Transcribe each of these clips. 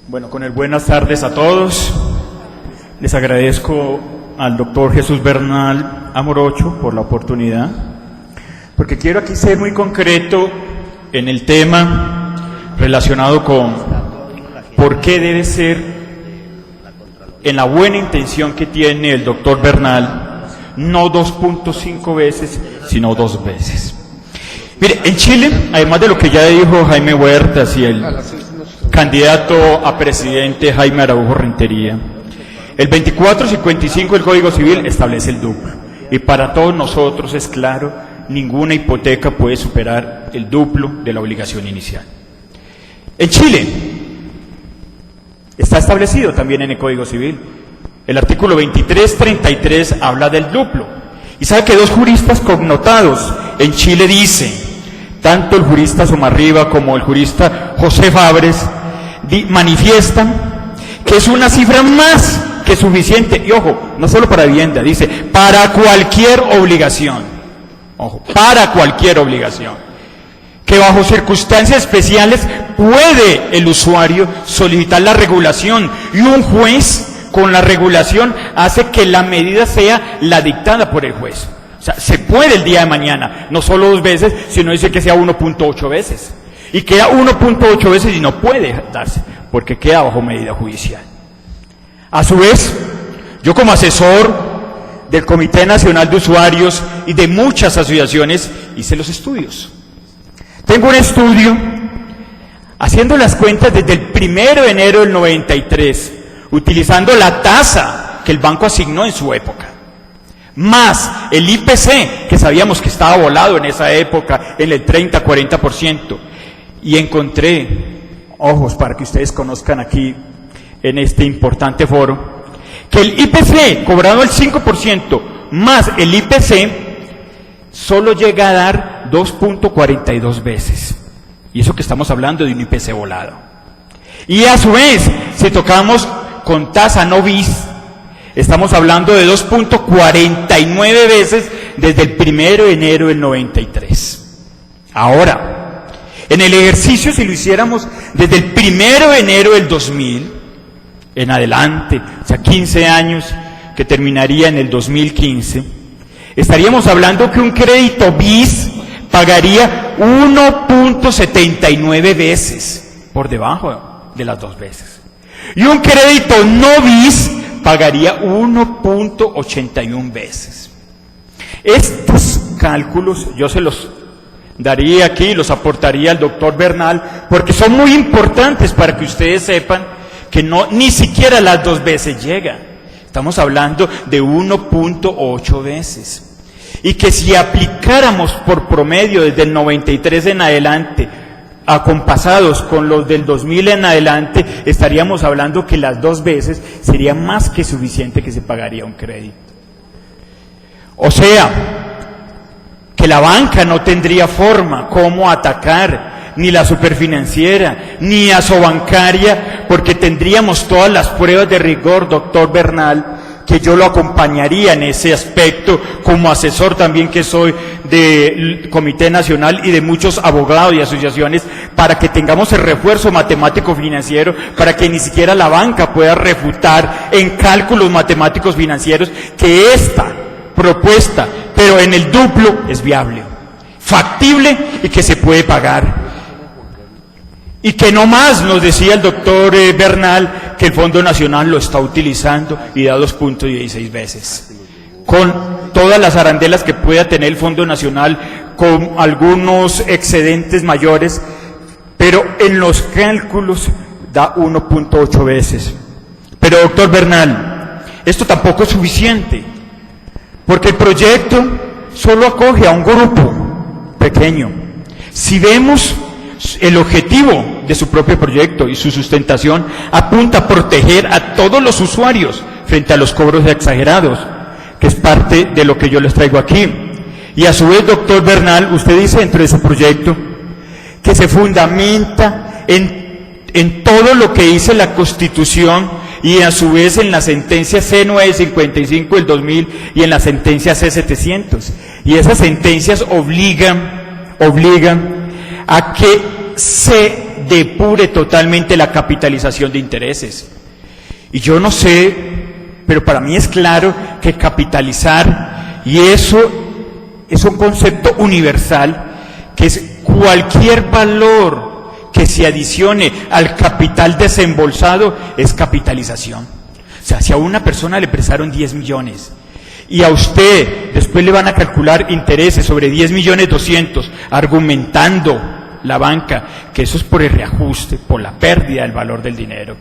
Bueno, con el buenas tardes a todos. Les agradezco al doctor Jesús Bernal Amorocho por la oportunidad, porque quiero aquí ser muy concreto en el tema relacionado con por qué debe ser, en la buena intención que tiene el doctor Bernal, no 2.5 veces, sino 2 veces. Mire, en Chile, además de lo que ya dijo Jaime Huertas y el candidato a presidente Jaime Araújo Rentería, el 2455 del Código Civil establece el duplo. Y para todos nosotros es claro, ninguna hipoteca puede superar el duplo de la obligación inicial. En Chile está establecido también en el Código Civil. El artículo 2333 habla del duplo. Y sabe que 2 juristas connotados en Chile dicen, tanto el jurista Somarriba como el jurista José Fabres, manifiestan que es una cifra más que suficiente, y ojo, no solo para vivienda, dice, para cualquier obligación, ojo, para cualquier obligación, que bajo circunstancias especiales puede el usuario solicitar la regulación, y un juez con la regulación hace que la medida sea la dictada por el juez. O sea, se puede el día de mañana, no solo 2 veces, sino dice que sea 1.8 veces. Y queda 1.8 veces y no puede darse, porque queda bajo medida judicial. A su vez, yo como asesor del Comité Nacional de Usuarios y de muchas asociaciones, hice los estudios. Tengo un estudio haciendo las cuentas desde el 1 de enero del 93, utilizando la tasa que el banco asignó en su época, más el IPC, que sabíamos que estaba volado en esa época, en el 30-40%, y encontré, ojos para que ustedes conozcan aquí, en este importante foro, que el IPC, cobrado el 5%, más el IPC, solo llega a dar 2.42 veces. Y eso que estamos hablando de un IPC volado. Y a su vez, si tocamos con tasa no bis, estamos hablando de 2.49 veces desde el 1 de enero del 93. Ahora, en el ejercicio, si lo hiciéramos desde el 1 de enero del 2000 en adelante, o sea, 15 años, que terminaría en el 2015, estaríamos hablando que un crédito bis pagaría 1.79 veces, por debajo de las 2 veces. Y un crédito no bis pagaría 1.81 veces. Estos cálculos yo se los daría aquí, los aportaría al doctor Bernal, porque son muy importantes para que ustedes sepan que no, ni siquiera las 2 veces llega. Estamos hablando de 1.8 veces. Y que si aplicáramos por promedio desde el 93 en adelante, acompasados con los del 2000 en adelante, estaríamos hablando que las 2 veces sería más que suficiente que se pagaría un crédito. O sea, que la banca no tendría forma cómo atacar ni la superfinanciera, ni Asobancaria, porque tendríamos todas las pruebas de rigor, doctor Bernal, que yo lo acompañaría en ese aspecto, como asesor también que soy del Comité Nacional y de muchos abogados y asociaciones, para que tengamos el refuerzo matemático financiero, para que ni siquiera la banca pueda refutar en cálculos matemáticos financieros que esta propuesta, pero en el duplo, es viable, factible y que se puede pagar. Y que no más, nos decía el doctor Bernal, que el Fondo Nacional lo está utilizando y da 2.16 veces. Con todas las arandelas que pueda tener el Fondo Nacional, con algunos excedentes mayores, pero en los cálculos da 1.8 veces. Pero doctor Bernal, esto tampoco es suficiente, porque el proyecto solo acoge a un grupo pequeño. Si vemos el objetivo de su propio proyecto y su sustentación, apunta a proteger a todos los usuarios frente a los cobros exagerados, que es parte de lo que yo les traigo aquí. Y a su vez, doctor Bernal, usted dice dentro de su proyecto que se fundamenta en todo lo que dice la Constitución y a su vez en la sentencia C955 del 2000 y en la sentencia C700. Y esas sentencias obligan a que se depure totalmente la capitalización de intereses. Y yo no sé, pero para mí es claro que capitalizar, y eso es un concepto universal, que es cualquier valor que se adicione al capital desembolsado es capitalización. O sea, si a una persona le prestaron 10 millones y a usted después le van a calcular intereses sobre 10.200.000, argumentando la banca que eso es por el reajuste, por la pérdida del valor del dinero,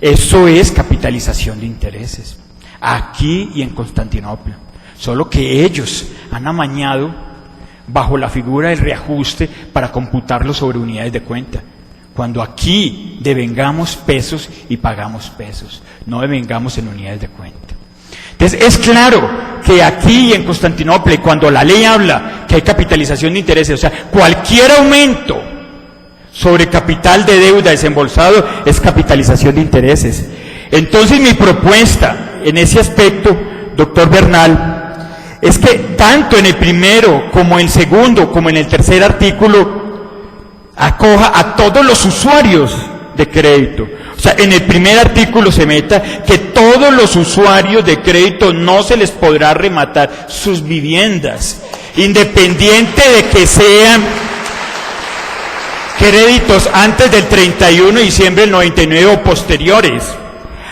eso es capitalización de intereses. Aquí y en Constantinopla. Solo que ellos han amañado bajo la figura del reajuste para computarlo sobre unidades de cuenta. Cuando aquí devengamos pesos y pagamos pesos, no devengamos en unidades de cuenta. Entonces es claro que aquí en Constantinopla, cuando la ley habla que hay capitalización de intereses, o sea, cualquier aumento sobre capital de deuda desembolsado es capitalización de intereses. Entonces mi propuesta en ese aspecto, doctor Bernal, es que tanto en el primero como en el segundo como en el tercer artículo acoja a todos los usuarios de crédito. O sea, en el primer artículo se meta que todos los usuarios de crédito no se les podrá rematar sus viviendas, independiente de que sean créditos antes del 31 de diciembre del 99 o posteriores.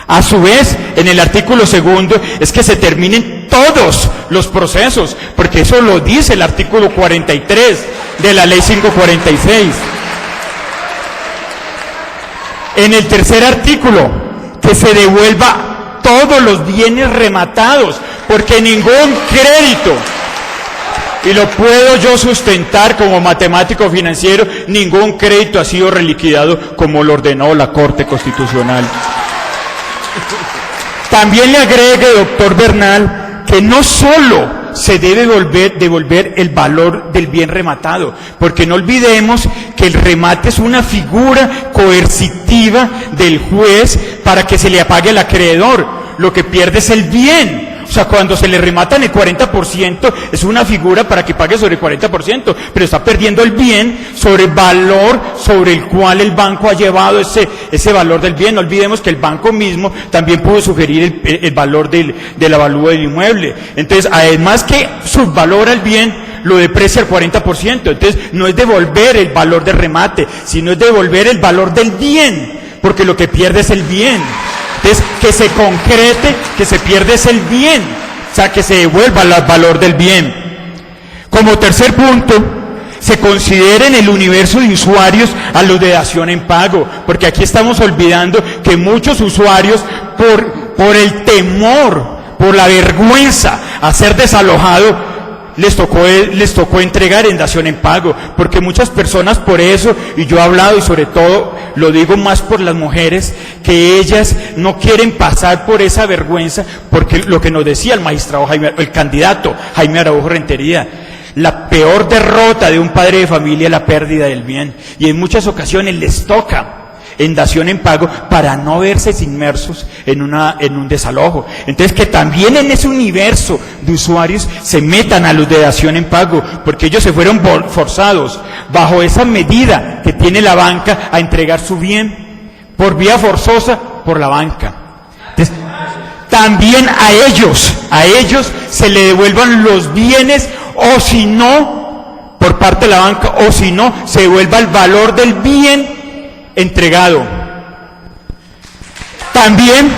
A su vez, en el artículo segundo, es que se terminen todos los procesos, porque eso lo dice el artículo 43 de la ley 546. En el tercer artículo, que se devuelva todos los bienes rematados, porque ningún crédito, y lo puedo yo sustentar como matemático financiero, ningún crédito ha sido reliquidado como lo ordenó la Corte Constitucional. También le agregue, doctor Bernal, que no solo se debe devolver el valor del bien rematado, porque no olvidemos que el remate es una figura coercitiva del juez para que se le pague al acreedor. Lo que pierde es el bien. O sea, cuando se le rematan el 40%, es una figura para que pague sobre el 40%, pero está perdiendo el bien sobre el valor sobre el cual el banco ha llevado ese valor del bien. No olvidemos que el banco mismo también pudo sugerir el valor del avalúo del inmueble. Entonces, además que subvalora el bien, lo deprecia al 40%. Entonces, no es devolver el valor del remate, sino es devolver el valor del bien, porque lo que pierde es el bien. Entonces, que se concrete, que se pierde es el bien, o sea, que se devuelva el valor del bien. Como tercer punto, se considera en el universo de usuarios a los de dación en pago, porque aquí estamos olvidando que muchos usuarios, por el temor, por la vergüenza a ser desalojado, les tocó entregar en dación en pago, porque muchas personas por eso, y yo he hablado y sobre todo lo digo más por las mujeres, que ellas no quieren pasar por esa vergüenza, porque lo que nos decía el candidato Jaime Araujo Rentería, la peor derrota de un padre de familia es la pérdida del bien, y en muchas ocasiones les toca en dación en pago para no verse inmersos en un desalojo. Entonces, que también en ese universo de usuarios se metan a los de dación en pago, porque ellos se fueron forzados bajo esa medida que tiene la banca a entregar su bien por vía forzosa por la banca. Entonces, también a ellos se le devuelvan los bienes, o si no, por parte de la banca, o si no, se devuelva el valor del bien entregado. También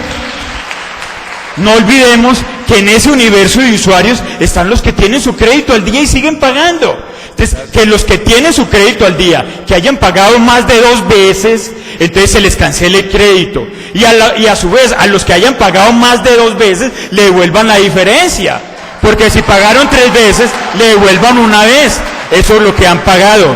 no olvidemos que en ese universo de usuarios están los que tienen su crédito al día y siguen pagando. Entonces, que los que tienen su crédito al día, que hayan pagado más de 2 veces, entonces se les cancele el crédito. Y a su vez, a los que hayan pagado más de 2 veces, le devuelvan la diferencia. Porque si pagaron 3 veces, le devuelvan una vez. Eso es lo que han pagado.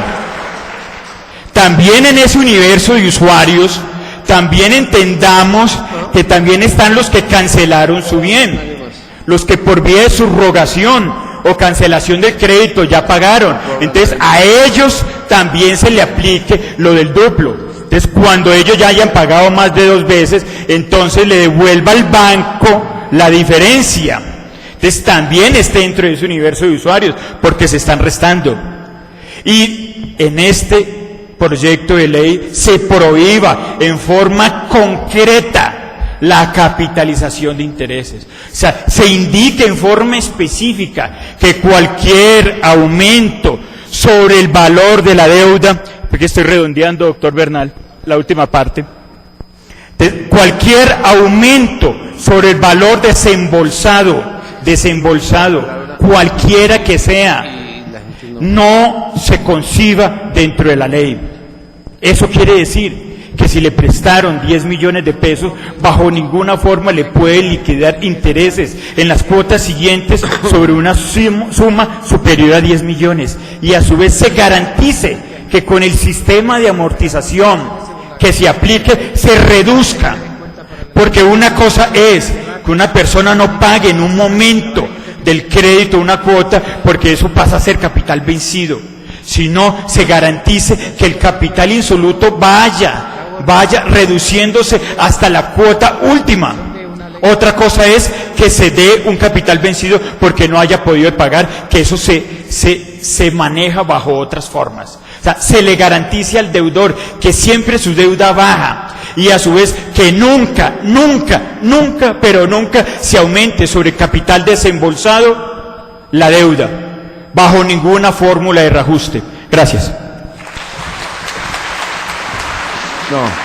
También en ese universo de usuarios, también entendamos que también están los que cancelaron su bien, los que por vía de subrogación o cancelación del crédito ya pagaron. Entonces a ellos también se le aplique lo del duplo. Entonces cuando ellos ya hayan pagado más de 2 veces, entonces le devuelva al banco la diferencia. Entonces también esté dentro de ese universo de usuarios, porque se están restando. Y en este proyecto de ley se prohíba en forma concreta la capitalización de intereses. O sea, se indique en forma específica que cualquier aumento sobre el valor de la deuda, porque estoy redondeando, doctor Bernal, la última parte, cualquier aumento sobre el valor desembolsado, cualquiera que sea, no se conciba dentro de la ley. Eso quiere decir que si le prestaron 10 millones de pesos, bajo ninguna forma le puede liquidar intereses en las cuotas siguientes sobre una suma superior a 10 millones. Y a su vez se garantice que con el sistema de amortización que se aplique se reduzca. Porque una cosa es que una persona no pague en un momento del crédito una cuota, porque eso pasa a ser capital vencido, sino se garantice que el capital insoluto vaya reduciéndose hasta la cuota última. Otra cosa es que se dé un capital vencido porque no haya podido pagar, que eso se maneja bajo otras formas. O sea, se le garantice al deudor que siempre su deuda baja, y a su vez que nunca se aumente sobre capital desembolsado la deuda, bajo ninguna fórmula de reajuste. Gracias. No.